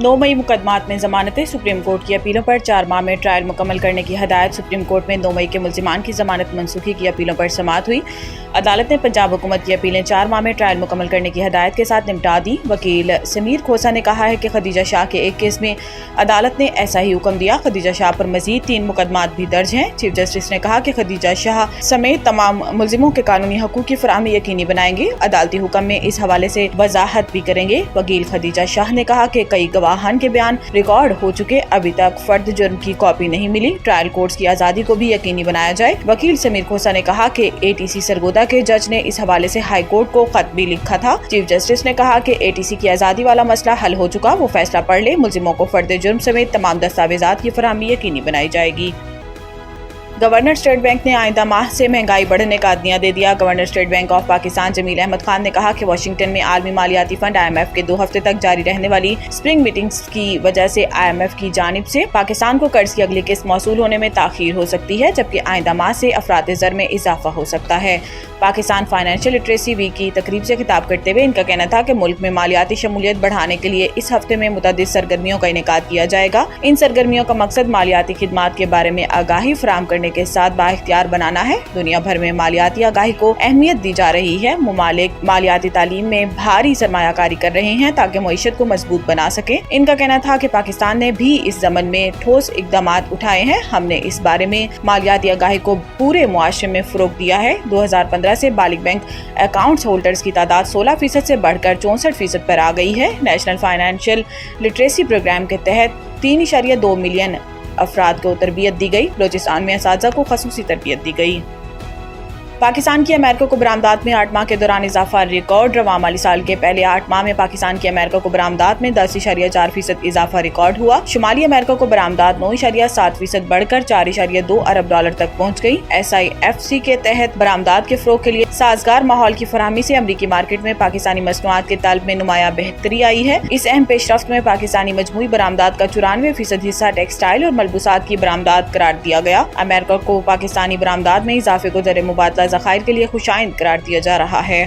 9 मई मुकदमात में जमानतें। Supreme court की अपीलों पर 4 माह में ट्रायल मुकम्मल करने की हदायत। सुप्रीम कोर्ट में 9 मई के मुल्जिमान की जमानत मनसूखी की अपीलों पर समाअत हुई। अदालत ने पंजाब हुकूमत की अपीलें 4 माह में ट्रायल मुकम्मल करने की हदायत के साथ निपटा दी। वकील समीर खोसा ने कहा है कि खदीजा शाह के एक केस में अदालत ने ऐसा ही हुक्म दिया। खदीजा शाह पर मजीद 3 मुकदमात भी दर्ज हैं। चीफ जस्टिस ने कहा कि खदीजा शाह समेत तमाम मुल्जिमों के कानूनी हकूक की फराहमी यकीनी बनाएंगे। अदालती हुक्म में इस हवाले से वजाहत भी करेंगे। वकील खदीजा शाह ने कहा कि कई गवाहान के बयान रिकॉर्ड हो चुके, अभी तक फर्द जुर्म की कॉपी नहीं मिली। ट्रायल कोर्ट्स की आज़ादी को भी यकीनी बनाया जाए। वकील समीर खोसा ने कहा कि ATC सरगोदा के जज ने इस हवाले से हाई कोर्ट को खत भी लिखा था। चीफ जस्टिस ने कहा कि ATC की आज़ादी वाला मसला हल हो चुका, वो फैसला पढ़ ले। मुल्जिमों को फर्द जुर्म समेत तमाम दस्तावेजात की फराहमी यकीनी बनाई जाएगी। गवर्नर स्टेट बैंक ने आइंदा माह से महंगाई बढ़ने का अदनिया दे दिया। Governor State Bank of Pakistan Jameel Ahmed Khan ने कहा कि वाशिंगटन में आलमी मालियाती फंड IMF के 2 हफ्ते तक जारी रहने वाली स्प्रिंग मीटिंग्स की वजह से IMF की जानिब से पाकिस्तान को कर्ज की अगली किस्त मौसूल होने में ताखीर हो सकती है, जबकि आइंदा माह से अफरात ज़र में इजाफा हो सकता है। पाकिस्तान फाइनेंशियल लिटरेसी वीक की तकरीब से खिताब करते हुए इनका कहना था कि मुल्क में मालियाती शमूलियत बढ़ाने के लिए इस हफ्ते में मुतअद्दिद सरगर्मियों का इनेकाद किया जाएगा। इन सरगर्मियों का मकसद मालियाती खिदमात के बारे में आगाही फराहम करने के साथ बाइख्तियार बनाना है। दुनिया भर में मालियाती आगाही को अहमियत दी जा रही है। मुमालिक मालियाती तालीम में भारी सरमायाकारी कर रहे हैं ताकि मईशत को मजबूत बना सके। इनका कहना था कि पाकिस्तान ने भी इस ज़मन में ठोस इक़दामात उठाए हैं। हमने इस बारे में मालियाती आगाही को पूरे मुआशरे में फ़रोग़ दिया है। 2015 से बालिग बैंक अकाउंट्स होल्डर्स की तादाद 16% से बढ़कर 64% पर आ गई है। नेशनल फाइनेंशियल लिटरेसी प्रोग्राम के तहत 3.2 मिलियन अफराद को तरबियत दी गई। बलोचिस्तान में असातिज़ा को ख़ुसूसी तरबियत दी गई। पाकिस्तान की अमेरिका को बरामदात में 8 माह के दौरान इजाफा रिकॉर्ड। रवां माली साल के पहले 8 माह में पाकिस्तान की अमेरिका को बरामदात में 10.4% इजाफा रिकॉर्ड हुआ। शुमाली अमेरिका को बरामदात 9.7% बढ़कर 4.2 अरब डॉलर तक पहुँच गई। SIFC के तहत बरामदात के फ़रोग़ के लिए साजगार माहौल की फराहमी से अमरीकी मार्केट में पाकिस्तानी मसनूआत के तलब में नुमायां बेहतरी आई है। इस अहम पेशरफ्त में पाकिस्तानी मजमूई बरामदात का 94% हिस्सा टेक्सटाइल और मलबूसात की बरामदात करार दिया गया। अमेरिका को पाकिस्तानी बरामदात में इजाफे को ज़र मुबादला ज़खायर के लिए खुशाइंद करार दिया जा रहा है।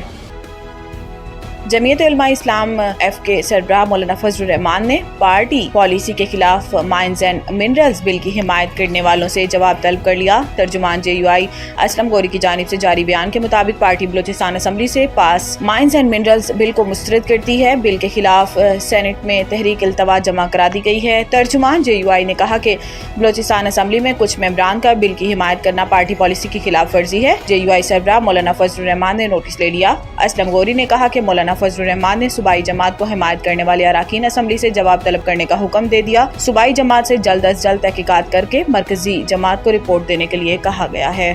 जमीयत उलमा इस्लाम F के सरबराह मौलाना फजलुर रहमान ने पार्टी पॉलिसी के खिलाफ माइंस एंड मिनरल्स बिल की हिमायत करने वालों से जवाब तलब कर लिया। तर्जुमान JUI असलम गौरी की जानिब से जारी बयान के मुताबिक पार्टी बलोचिस्तान असम्बली से पास माइंस एंड मिनरल्स बिल को मुस्तरद करती है। बिल के खिलाफ सेनेट में तहरीक इल्तवा जमा करा दी गई है। तर्जुमान JUI ने कहा कि बलोचिस्तान असम्बली में कुछ मेंबरान का बिल की हिमायत करना पार्टी पॉलिसी की खिलाफ वर्जी है। JUI सरबराह मौलाना फजलुर रहमान ने नोटिस ले लिया। असलम गौरी ने कहा कि मौलाना फजलुर रहमान ने सूबाई जमात को हिमायत करने वाले अराकीन असम्बली से जवाब तलब करने का हुक्म दे दिया। सूबाई जमात से जल्द अज जल्द तहकीकात करके मरकजी जमात को रिपोर्ट देने के लिए कहा गया है।